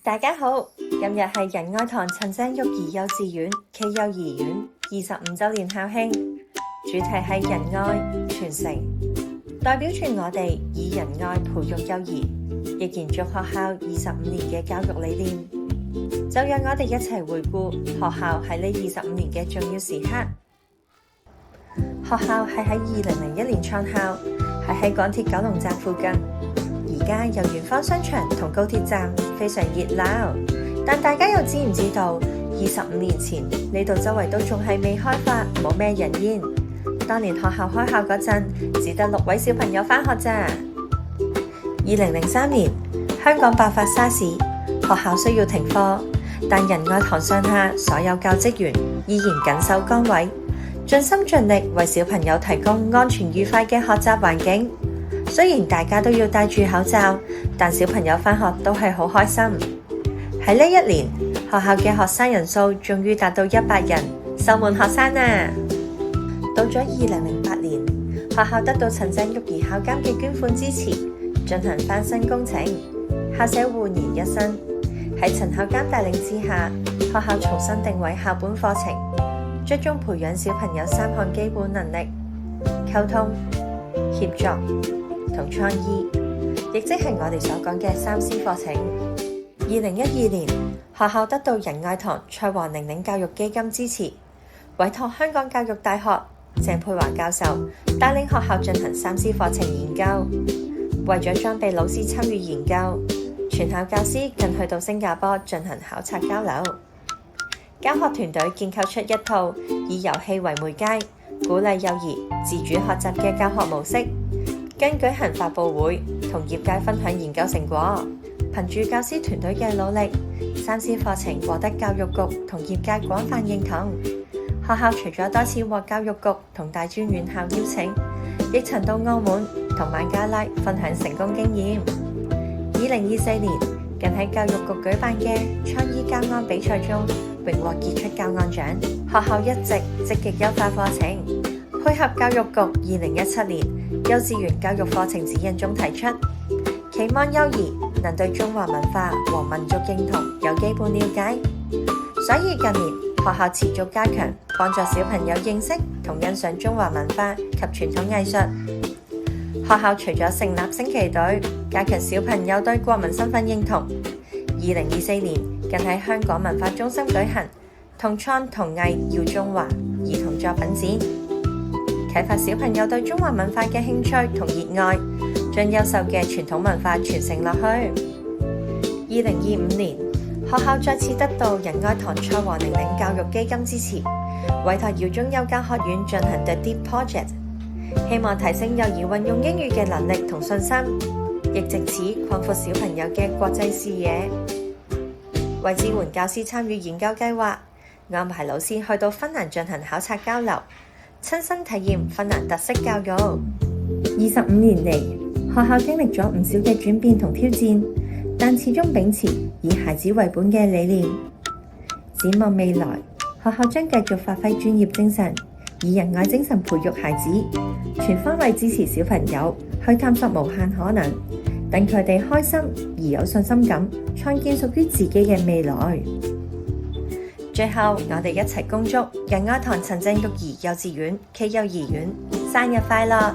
大家好，今日係仁愛堂陳鄭育兒幼稚園暨幼兒園25周年校慶，主題係仁愛傳承，代表住我哋以仁愛培育幼兒，亦延續學校25年嘅教育理念。就讓我哋一齊回顧學校喺呢25年嘅重要時刻。學校係喺2001年創校，係喺港鐵九龍站附近。而家由圓方商場同高鐵站非常熱鬧，但大家又知唔知道25年前呢度周圍都仲係未開發，冇咩人煙。當年學校開校嗰陣，只得6位小朋友返學咋。2003年香港爆發沙士，學校需要停課，但仁愛堂上下所有教職員依然緊守崗位，盡心盡力為小朋友提供安全愉快嘅學習環境。雖然大家都要戴住口罩，但小朋友返學都係好開心。喺呢一年，學校嘅學生人數終於達到100人，收滿學生啊！到咗2008年，學校得到陳鄭育兒校監嘅捐款支持，進行翻新工程，校舍煥然一新。喺陳校監帶領之下，學校重新定位校本課程，着重培養小朋友3項基本能力：溝通、協作同創意，亦即係我哋所講嘅3C 課程。2012年，學校得到仁愛堂蔡黃玲玲教育基金支持，委託香港教育大學鄭佩華教授帶領學校進行3C 課程研究。為咗裝備老師參與研究，全校教師更去到新加坡進行考察交流。教學團隊建構出一套以遊戲為媒介，鼓勵幼兒自主學習嘅教學模式。更舉行發佈會，同業界分享研究成果。憑住教師團隊嘅努力，3C 課程獲得教育局同業界廣泛認同。學校除咗多次獲教育局同大專院校邀請，亦曾到澳門同孟加拉分享成功經驗。2024年，更喺教育局舉辦嘅創意教案比賽中榮獲傑出教案獎。學校一直積極優化課程，配合教育局2017年幼稚園教育課程指引中提出，期望幼兒能對中華文化和民族認同有基本了解。所以近年學校持續加強幫助小朋友認識同欣賞中華文化及傳統藝術。學校除咗成立升旗隊，加強小朋友對國民身份認同。2024年更喺香港文化中心舉行同創同藝耀中華兒童作品展，啟發小朋友對中華文化嘅興趣同熱愛，將優秀嘅傳統文化傳承落去。2025年，學校再次得到仁愛堂蔡黃玲玲教育基金支持，委託耀中幼教學院進行 The Deep Project， 希望提升幼兒運用英語嘅能力同信心，亦藉此擴闊小朋友嘅國際視野。為支援教師參與研究計劃，安排老師去到芬蘭進行考察交流，親身體驗芬蘭特色教育。25年嚟，學校經歷咗唔少嘅轉變同挑戰，但始終秉持以孩子為本嘅理念。展望未來，學校將繼續發揮專業精神，以仁愛精神培育孩子，全方位支持小朋友去探索無限可能，等佢哋開心而有信心咁創建屬於自己嘅未來。最後，我哋一齊恭祝仁愛堂陳鄭育兒幼稚園暨幼兒園生日快樂！